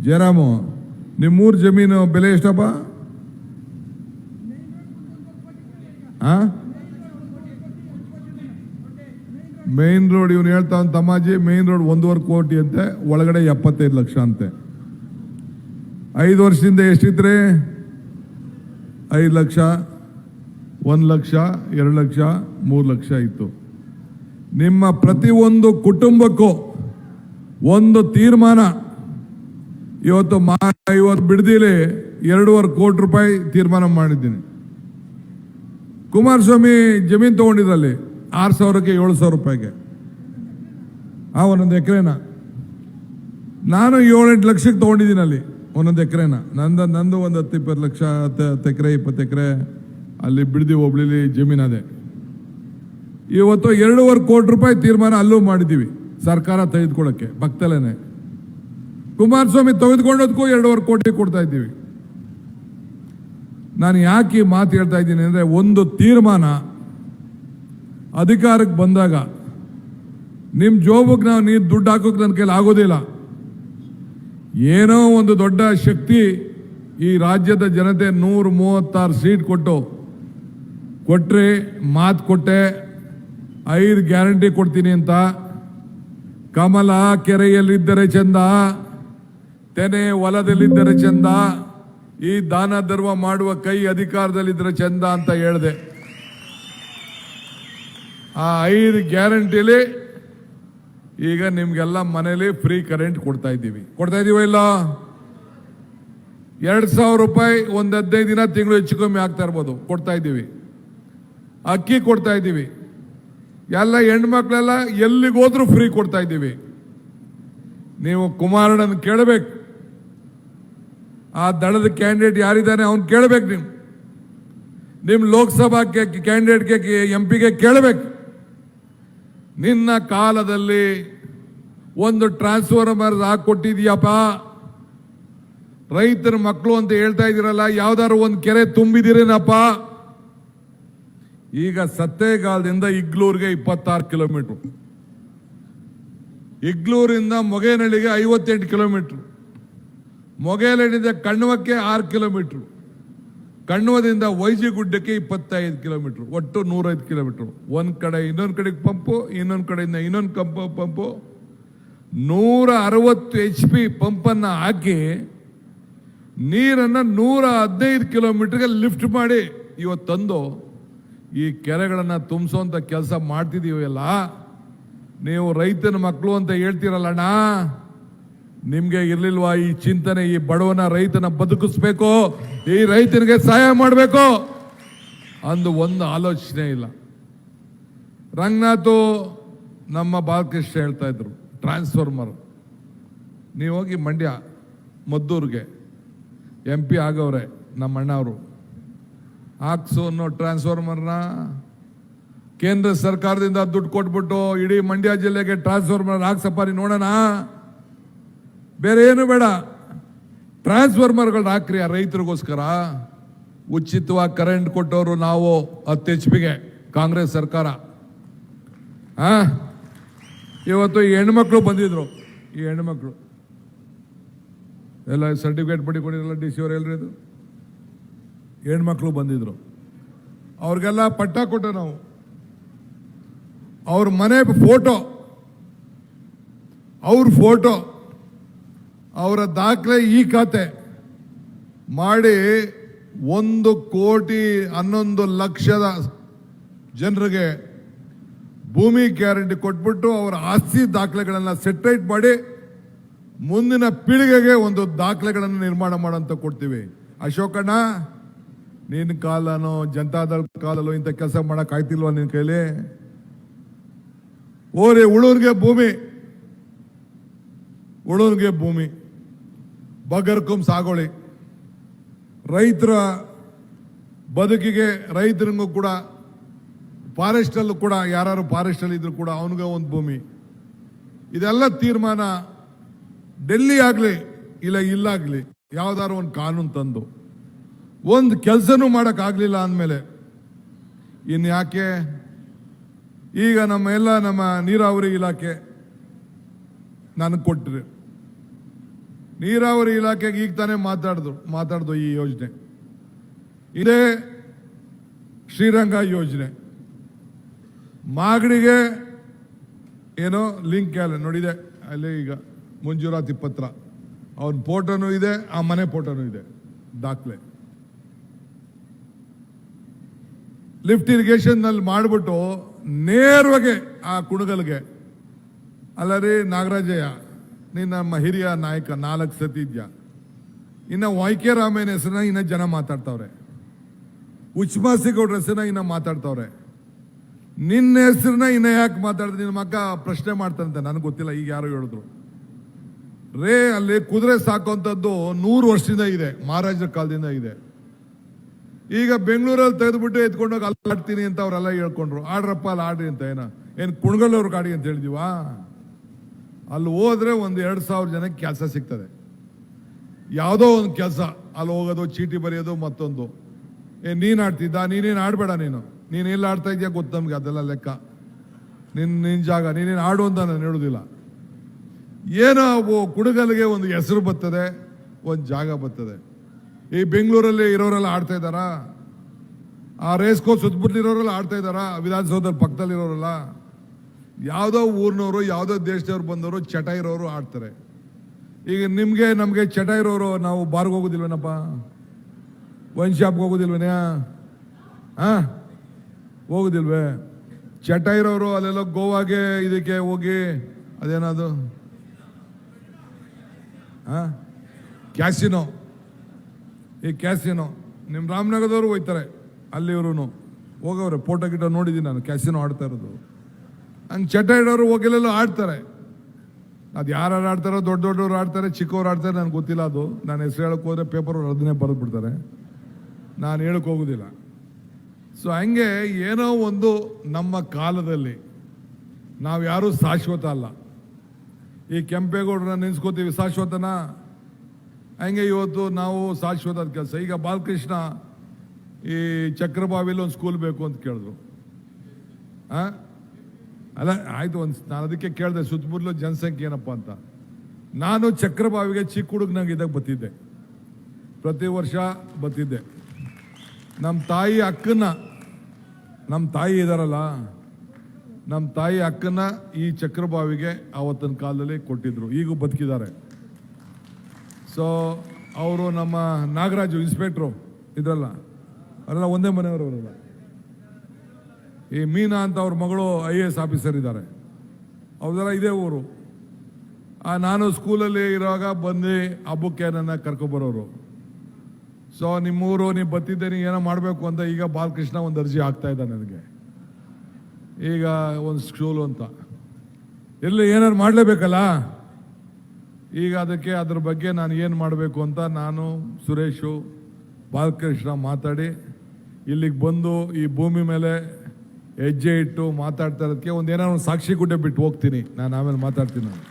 ಜಯರಾಮು, ನಿಮ್ಮೂರು ಜಮೀನು ಬೆಲೆ ಎಷ್ಟಪ್ಪ? ಮೇನ್ ರೋಡ್ ಇವನು ಹೇಳ್ತಾವನ್ ತಮ್ಮಾಜಿ, ಮೇನ್ ರೋಡ್ 1.5 ಕೋಟಿ ಅಂತೆ, ಒಳಗಡೆ 75 ಲಕ್ಷ ಅಂತೆ. 5 ವರ್ಷದಿಂದ ಎಷ್ಟಿದ್ರೆ 5 ಲಕ್ಷ, 1 ಲಕ್ಷ, 2 ಲಕ್ಷ, 3 ಲಕ್ಷ ಇತ್ತು. ನಿಮ್ಮ ಪ್ರತಿಯೊಂದು ಕುಟುಂಬಕ್ಕೂ ಒಂದು ತೀರ್ಮಾನ ಇವತ್ತು ಬಿಡದಿಲಿ 2.5 ಕೋಟಿ ರೂಪಾಯಿ ತೀರ್ಮಾನ ಮಾಡಿದ್ದೀನಿ. ಕುಮಾರಸ್ವಾಮಿ ಜಮೀನು ತಗೊಂಡಿದ್ರಲ್ಲಿ 6,000ಕ್ಕೆ 7,000 ರೂಪಾಯಿಗೆ ಒಂದೊಂದು ಎಕರೆನ. ನಾನು 7-8 ಲಕ್ಷಕ್ಕೆ ತಗೊಂಡಿದ್ದೀನಿ ಅಲ್ಲಿ ಒಂದೊಂದು ಎಕರೆನ. ನಂದು ಒಂದು 10-20 ಲಕ್ಷ, 10 ಎಕರೆ 20 ಎಕರೆ ಅಲ್ಲಿ ಬಿಡದಿ ಹೋಬಳಿಲಿ ಜಮೀನದೆ. ಇವತ್ತು 2.5 ಕೋಟಿ ರೂಪಾಯಿ ತೀರ್ಮಾನ ಅಲ್ಲೂ ಮಾಡಿದ್ದೀವಿ ಸರ್ಕಾರ ತೆಗೆದುಕೊಳ್ಳೋಕ್ಕೆ ಪಕ್ಕದಲ್ಲೇನೆ. ಕುಮಾರಸ್ವಾಮಿ ತೆಗೆದುಕೊಂಡೋದಕ್ಕೂ 2.5 ಕೋಟಿ ಕೊಡ್ತಾ ಇದ್ದೀವಿ. ನಾನು ಯಾಕೆ ಈ ಮಾತು ಹೇಳ್ತಾ ಇದ್ದೀನಿ ಅಂದರೆ, ಒಂದು ತೀರ್ಮಾನ ಅಧಿಕಾರಕ್ಕೆ ಬಂದಾಗ ನಿಮ್ಮ ಜೋಬಕ್ಕೆ ನೀವು ದುಡ್ಡು ಹಾಕೋಕೆ ನನ್ನ ಕೈಲಿ ಆಗೋದಿಲ್ಲ. ಏನೋ ಒಂದು ದೊಡ್ಡ ಶಕ್ತಿ ಈ ರಾಜ್ಯದ ಜನತೆ 136 ಸೀಟ್ ಕೊಟ್ಟರೆ ಮಾತು ಕೊಟ್ಟೆ 5 ಗ್ಯಾರಂಟಿ ಕೊಡ್ತೀನಿ ಅಂತ. ಕಮಲ ಕೆರೆಯಲ್ಲಿದ್ದರೆ ಚಂದ, ತೆನೆ ಹೊಲದಲ್ಲಿದ್ದರೆ ಚಂದ, ಈ ದಾನ ಧರ್ಮ ಮಾಡುವ ಕೈ ಅಧಿಕಾರದಲ್ಲಿದ್ದರೆ ಚಂದ ಅಂತ ಹೇಳಿದೆ. ಆ 5 ಗ್ಯಾರಂಟಿಲಿ ಈಗ ನಿಮ್ಗೆಲ್ಲ ಮನೇಲಿ ಫ್ರೀ ಕರೆಂಟ್ ಕೊಡ್ತಾ ಇದ್ದೀವಿ ಇಲ್ಲ? 2,000 ರೂಪಾಯಿ ಒಂದು 15 ದಿನ ತಿಂಗಳು ಹೆಚ್ಚು ಕಮ್ಮಿ ಆಗ್ತಾ ಇರ್ಬೋದು, ಕೊಡ್ತಾ ಇದ್ದೀವಿ. ಅಕ್ಕಿ ಕೊಡ್ತಾ ಇದ್ದೀವಿ. ಎಲ್ಲ ಹೆಣ್ಮಕ್ಳೆಲ್ಲ ಎಲ್ಲಿಗೋದ್ರೂ ಫ್ರೀ ಕೊಡ್ತಾ ಇದ್ದೀವಿ. ನೀವು ಕುಮಾರಣ್ಣನ ಕೇಳಬೇಕು, ಆ ದಳದ ಕ್ಯಾಂಡಿಡೇಟ್ ಯಾರಿದ್ದಾನೆ ಅವನು ಕೇಳಬೇಕು. ನಿಮ್ಮ ಲೋಕಸಭಾ ಕ್ಯಾಂಡಿಡೇಟ್ಗೆ MP ಗೆ ಕೇಳಬೇಕು. ನಿನ್ನ ಕಾಲದಲ್ಲಿ ಒಂದು ಟ್ರಾನ್ಸ್ಫಾರ್ಮರ್ ಹಾಕೊಟ್ಟಿದ್ಯಪ್ಪ, ರೈತರ ಮಕ್ಕಳು ಅಂತ ಹೇಳ್ತಾ ಇದ್ದೀರಲ್ಲ, ಯಾವ್ದಾದ್ರು ಒಂದು ಕೆರೆ ತುಂಬಿದಿರೇನಪ್ಪ? ಈಗ ಸತ್ತೇಗಾಲದಿಂದ ಇಗ್ಲೂರಿಗೆ 26 ಕಿಲೋಮೀಟರ್, ಇಗ್ಲೂರಿಂದ ಮೊಗೇನಹಳ್ಳಿಗೆ 58 ಕಿಲೋಮೀಟರ್, ಮೊಗೇನಹಳ್ಳಿಯಿಂದ ಕಣ್ವಕ್ಕೆ 6 ಕಿಲೋಮೀಟರ್, ಕಣ್ವದಿಂದ ವೈಜಿಗುಡ್ಡಕ್ಕೆ 25 ಕಿಲೋಮೀಟರ್, ಒಟ್ಟು 105 ಕಿಲೋಮೀಟರ್. ಒಂದ್ ಕಡೆ ಇನ್ನೊಂದು ಕಡೆಗೆ ಪಂಪು, ಇನ್ನೊಂದು ಕಡೆಯಿಂದ ಇನ್ನೊಂದು ಪಂಪು, 160 HP ಪಂಪನ್ನು ಹಾಕಿ ನೀರನ್ನು 115 ಕಿಲೋಮೀಟರ್ಗೆ ಲಿಫ್ಟ್ ಮಾಡಿ ಇವತ್ತು ತಂದು ಈ ಕೆರೆಗಳನ್ನು ತುಂಬಿಸೋಂಥ ಕೆಲಸ ಮಾಡ್ತಿದ್ದೀವಲ್ಲ. ನೀವು ರೈತನ ಮಕ್ಕಳು ಅಂತ ಹೇಳ್ತೀರಲ್ಲಣ್ಣ, ನಿಮ್ಗೆ ಇರ್ಲಿಲ್ವಾ ಈ ಚಿಂತನೆ? ಈ ಬಡವನ ರೈತನ ಬದುಕಿಸ್ಬೇಕು, ಈ ರೈತನಿಗೆ ಸಹಾಯ ಮಾಡಬೇಕು ಅಂದು ಒಂದು ಆಲೋಚನೆ ಇಲ್ಲ. ರಂಗನಾಥ್ ನಮ್ಮ ಬಾಲಕೃಷ್ಣ ಹೇಳ್ತಾ ಇದ್ರು, ಟ್ರಾನ್ಸ್ಫಾರ್ಮರ್ ನೀವು ಹೋಗಿ ಮಂಡ್ಯ ಮದ್ದೂರಿಗೆ MP ಆಗವ್ರೆ ನಮ್ಮ ಅಣ್ಣವರು, ಹಾಕ್ಸು ಅನ್ನೋ ಟ್ರಾನ್ಸ್ಫಾರ್ಮರ್ನ ಕೇಂದ್ರ ಸರ್ಕಾರದಿಂದ ದುಡ್ಡು ಕೊಟ್ಬಿಟ್ಟು ಇಡೀ ಮಂಡ್ಯ ಜಿಲ್ಲೆಗೆ ಟ್ರಾನ್ಸ್ಫಾರ್ಮರ್ ಹಾಕ್ಸಪ್ಪ ನೋಡೋಣ, ಬೇರೆ ಏನು ಬೇಡ, ಟ್ರಾನ್ಸ್ಫಾರ್ಮರ್ಗಳು ಹಾಕ್ರಿ ಆ ರೈತರಿಗೋಸ್ಕರ. ಉಚಿತವಾಗಿ ಕರೆಂಟ್ ಕೊಟ್ಟವರು ನಾವು 10 HP ಕಾಂಗ್ರೆಸ್ ಸರ್ಕಾರ. ಇವತ್ತು ಈ ಹೆಣ್ಮಕ್ಳು ಬಂದಿದ್ರು, ಈ ಹೆಣ್ಮಕ್ಳು ಎಲ್ಲ ಸರ್ಟಿಫಿಕೇಟ್ ಪಡಿಕೊಂಡಿರಲ್ಲ DC ಅವ್ರು ಎಲ್ರಿದು ಹೆಣ್ಮಕ್ಳು ಬಂದಿದ್ರು. ಅವ್ರಿಗೆಲ್ಲ ಪಟ್ಟ ಕೊಟ್ಟು ನಾವು ಅವ್ರ ಮನೆ ಫೋಟೋ, ಅವ್ರ ಫೋಟೋ, ಅವರ ದಾಖಲೆ ಈ ಖಾತೆ ಮಾಡಿ 1,11,00,000 ಜನರಿಗೆ ಭೂಮಿ ಗ್ಯಾರಂಟಿ ಕೊಟ್ಬಿಟ್ಟು ಅವರ ಆಸ್ತಿ ದಾಖಲೆಗಳನ್ನು ಸೆಟ್ರೇಟ್ ಮಾಡಿ ಮುಂದಿನ ಪೀಳಿಗೆಗೆ ಒಂದು ದಾಖಲೆಗಳನ್ನು ನಿರ್ಮಾಣ ಮಾಡಂತ ಕೊಡ್ತೀವಿ. ಅಶೋಕಣ್ಣ, ನಿನ್ನ ಕಾಲನೋ ಜನತಾದಳ ಕಾಲಲ್ಲೋ ಇಂಥ ಕೆಲಸ ಮಾಡಕ್ ಆಯ್ತಿಲ್ವ ನಿನ್ನ ಕೈಲಿ? ಓರಿ ಉಳೂರಿಗೆ ಭೂಮಿ, ಬಗರ್ಕುಂ ಸಾಗೋಳಿ, ರೈತರ ಬದುಕಿಗೆ, ರೈತರಿಗೂ ಕೂಡ ಫಾರೆಸ್ಟಲ್ಲೂ ಕೂಡ ಯಾರು ಫಾರೆಸ್ಟಲ್ಲಿ ಇದ್ರು ಕೂಡ ಅವನಿಗೆ ಒಂದು ಭೂಮಿ. ಇದೆಲ್ಲ ತೀರ್ಮಾನ ಡೆಲ್ಲಿ ಆಗಲಿ ಇಲ್ಲಾಗಲಿ ಯಾವ್ದಾದ್ರು ಒಂದು ಕಾನೂನು ತಂದು ಒಂದು ಕೆಲಸನೂ ಮಾಡೋಕ್ಕಾಗಲಿಲ್ಲ ಅಂದಮೇಲೆ ಇನ್ನು ಯಾಕೆ? ಈಗ ನಮ್ಮ ನೀರಾವರಿ ಇಲಾಖೆ ನನಗೆ ಕೊಟ್ಟರೆ ನೀರಾವರಿ ಇಲಾಖೆಗೆ ಈಗ ತಾನೇ ಮಾತಾಡ್ದು ಈ ಯೋಜನೆ. ಇದೇ ಶ್ರೀರಂಗ ಯೋಜನೆ. ಮಾಗಡಿಗೆ ಏನೋ ಲಿಂಕ್ ಅಲ್ಲ ನೋಡಿದೆ ಅಲ್ಲಿ. ಈಗ ಮಂಜೂರಾತಿ ಪತ್ರ ಅವನ ಫೋಟೋನು ಇದೆ, ಆ ಮನೆ ಫೋಟೋನು ಇದೆ, ದಾಖಲೆ. ಲಿಫ್ಟ್ ಇರಿಗೇಷನ್ ನಲ್ಲಿ ಮಾಡಿಬಿಟ್ಟು ನೇರವಾಗಿ ಆ ಕುಣಗಲ್ಗೆ. ಅಲ್ಲರಿ ನಾಗರಾಜಯ್ಯ, ನೀನು ನಮ್ಮ ಹಿರಿಯ ನಾಯಕ, 4 ಸತಿ ಇದ್ಯಾ. ಇನ್ನು ವೈಕೆ ರಾಮಯ್ಯನ ಹೆಸರನ್ನ ಇನ್ನ ಜನ ಮಾತಾಡ್ತಾವ್ರೆ, ಉಚ್ಮಾಸಿಗೌಡ್ರ ಹೆಸರನ್ನ ಇನ್ನ ಮಾತಾಡ್ತಾವ್ರೆ. ನಿನ್ನ ಹೆಸರನ್ನ ಇನ್ನ ಯಾಕೆ ಮಾತಾಡಿದ್ರೆ ನಿನ್ನ ಮಕ್ಕ ಪ್ರಶ್ನೆ ಮಾಡ್ತಾರಂತೆ, ನನಗೆ ಗೊತ್ತಿಲ್ಲ. ಈಗ ಯಾರು ಹೇಳಿದ್ರು ರೇ, ಅಲ್ಲಿ ಕುದುರೆ ಸಾಕುವಂಥದ್ದು 100 ವರ್ಷದಿಂದ ಇದೆ, ಮಹಾರಾಜರ ಕಾಲದಿಂದ ಇದೆ. ಈಗ ಬೆಂಗಳೂರಲ್ಲಿ ತೆಗೆದುಬಿಟ್ಟು ಎತ್ಕೊಂಡೋಗಿ ಅಲ್ಲಿ ಆಡ್ತೀನಿ ಅಂತ ಅವರೆಲ್ಲ ಹೇಳ್ಕೊಂಡ್ರು. ಆಡ್ರಪ್ಪ ಅಲ್ಲಿ ಆಡ್ರಿ ಅಂತ. ಏನು ಕುಣಗಲ್ಲವ್ರಿಗೆ ಆಡಿ ಅಂತ ಹೇಳಿದೀವಾ? ಅಲ್ಲಿ ಹೋದ್ರೆ ಒಂದು 2,000 ಜನಕ್ಕೆ ಕೆಲಸ ಸಿಗ್ತದೆ. ಯಾವುದೋ ಒಂದು ಕೆಲಸ ಅಲ್ಲಿ ಹೋಗೋದು, ಚೀಟಿ ಬರೆಯೋದು, ಮತ್ತೊಂದು. ನೀನು ಆಡ್ತಿದ್ದ, ನೀನೇನು ಆಡಬೇಡ, ನೀನು ಎಲ್ಲಿ ಆಡ್ತಾ ಇದೆಯಾ ಗೊತ್ತು ನಮ್ಗೆ, ಅದೆಲ್ಲ ಲೆಕ್ಕ. ನಿನ್ನ ಜಾಗ, ನೀನೇನು ಆಡು ಅಂತ ನಾನು ಹೇಳೋದಿಲ್ಲ. ಏನೋ ಕುಣಗಲ್ಗೆ ಒಂದು ಹೆಸರು ಬರ್ತದೆ, ಒಂದು ಜಾಗ ಬರ್ತದೆ. ಈ ಬೆಂಗಳೂರಲ್ಲಿ ಇರೋರೆಲ್ಲ ಆಡ್ತಾ ಇದ್ದಾರಾ? ಆ ರೇಸ್ ಕೋರ್ಸ್ ಸುತ್ತಮುತ್ತಲಿರೋರೆಲ್ಲ ಆಡ್ತಾ ಇದ್ದಾರಾ? ವಿಧಾನಸೌಧದ ಪಕ್ಕದಲ್ಲಿರೋರೆಲ್ಲ ಯಾವುದೋ ಊರಿನವರು, ಯಾವುದೋ ದೇಶದವ್ರು ಬಂದವರು, ಚಟ ಇರೋರು ಆಡ್ತಾರೆ. ಈಗ ನಮಗೆ ಚಟ ಇರೋರು ನಾವು ಬಾರ್ಗೆ ಹೋಗೋದಿಲ್ವೇನಪ್ಪ? ವೈನ್ ಶಾಪ್ಗೆ ಹೋಗೋದಿಲ್ವೇನೇ? ಹೋಗೋದಿಲ್ವೇ? ಚಟ ಇರೋರು ಅಲ್ಲೆಲ್ಲ ಗೋವಾಗೆ ಇದಕ್ಕೆ ಹೋಗಿ ಅದೇನದು ಕ್ಯಾಸಿನೋ, ಈ ಕ್ಯಾಸಿನೋ ನಿಮ್ಮ ರಾಮನಗರದವರು ಹೋಯ್ತಾರೆ, ಅಲ್ಲಿ ಇವರು ಹೋಗವ್ರೆ. ಫೋಟೋ ಗಿಟೋ ನೋಡಿದ್ದೀನಿ ನಾನು, ಕ್ಯಾಸಿನೋ ಆಡ್ತಾ ಇರೋದು. ಹಂಗೆ ಚಟ ಇಡೋರು ಹೋಗಿಲ್ಲೆಲ್ಲ ಆಡ್ತಾರೆ. ಅದು ಯಾರು ಆಡ್ತಾರೋ, ದೊಡ್ಡವ್ರು ಆಡ್ತಾರೆ, ಚಿಕ್ಕವ್ರು ಆಡ್ತಾರೆ, ನನಗೆ ಗೊತ್ತಿಲ್ಲ. ಅದು ನಾನು ಹೆಸರು ಹೇಳಕ್ಕೆ ಹೋದರೆ ಪೇಪರ್ ಅದನ್ನೇ ಬರೆದು ಬಿಡ್ತಾರೆ, ನಾನು ಹೇಳಕ್ಕೆ ಹೋಗೋದಿಲ್ಲ. ಸೊ ಹಂಗೆ ಏನೋ ಒಂದು ನಮ್ಮ ಕಾಲದಲ್ಲಿ ನಾವು ಯಾರೂ ಶಾಶ್ವತ ಅಲ್ಲ. ಈ ಕೆಂಪೇಗೌಡರನ್ನ ನೆನೆಸ್ಕೋತೀವಿ, ಶಾಶ್ವತನ? ಹಂಗೆ ಇವತ್ತು ನಾವು ಶಾಶ್ವತದ ಕೆಲಸ. ಈಗ ಬಾಲಕೃಷ್ಣ ಈ ಚಕ್ರಬಾವಿಲಿ ಒಂದು ಸ್ಕೂಲ್ ಬೇಕು ಅಂತ ಕೇಳಿದ್ರು. ಅಲ್ಲ ಆಯ್ತು, ನಾನು ಅದಕ್ಕೆ ಕೇಳಿದೆ ಸುತ್ತಮುತ್ತಲು ಜನಸಂಖ್ಯೆ ಏನಪ್ಪ ಅಂತ. ನಾನು ಚಕ್ರಬಾವಿಗೆ ಚಿಕ್ಕ ಹುಡುಗನಾಗಿದ್ದಾಗ ಬರ್ತಿದ್ದೆ, ಪ್ರತಿ ವರ್ಷ ಬರ್ತಿದ್ದೆ. ನಮ್ಮ ತಾಯಿ ಅಕ್ಕನ, ನಮ್ಮ ತಾಯಿ ಇದಾರಲ್ಲ, ನಮ್ಮ ತಾಯಿ ಅಕ್ಕನ ಈ ಚಕ್ರಬಾವಿಗೆ ಆವತ್ತಿನ ಕಾಲದಲ್ಲಿ ಕೊಟ್ಟಿದ್ರು. ಈಗೂ ಬದುಕಿದ್ದಾರೆ. ಸೊ ಅವರು ನಮ್ಮ ನಾಗರಾಜು ಇನ್ಸ್ಪೆಕ್ಟ್ರು ಇದ್ರಲ್ಲ, ಅವರೆಲ್ಲ ಒಂದೇ ಮನೆಯವರವರಲ್ಲ. ಈ ಮೀನಾ ಅಂತ ಅವ್ರ ಮಗಳು IAS ಆಫೀಸರ್ ಇದ್ದಾರೆ, ಅವರೆಲ್ಲ ಇದೇ ಊರು. ನಾನು ಸ್ಕೂಲಲ್ಲಿ ಇರುವಾಗ ಬಂದು ಹಬ್ಬಕ್ಕೆ ನನ್ನ ಕರ್ಕೊಬರೋರು. ಸೊ ನಿಮ್ಮೂರು, ನೀವು ಬರ್ತಿದ್ದೆ, ನೀವು ಏನೋ ಮಾಡಬೇಕು ಅಂತ. ಈಗ ಬಾಲಕೃಷ್ಣ ಒಂದು ಅರ್ಜಿ ಆಗ್ತಾ ಇದ್ದ ನನಗೆ, ಈಗ ಒಂದು ಸ್ಕೂಲು ಅಂತ. ಎಲ್ಲಿ ಏನಾದ್ರು ಮಾಡಲೇಬೇಕಲ್ಲ. ಈಗ ಅದಕ್ಕೆ ಅದ್ರ ಬಗ್ಗೆ ನಾನು ಏನು ಮಾಡಬೇಕು ಅಂತ ನಾನು, ಸುರೇಶು, ಬಾಲಕೃಷ್ಣ ಮಾತಾಡಿ ಇಲ್ಲಿಗೆ ಬಂದು ಈ ಭೂಮಿ ಮೇಲೆ ಹೆಜ್ಜೆ ಇಟ್ಟು ಮಾತಾಡ್ತಾ ಇರೋದಕ್ಕೆ ಒಂದು ಏನಾದ್ರು ಸಾಕ್ಷಿ ಗುಡ್ಡೆ ಬಿಟ್ಟು ಹೋಗ್ತೀನಿ ನಾನು. ಆಮೇಲೆ ಮಾತಾಡ್ತೀನಿ ನಾನು.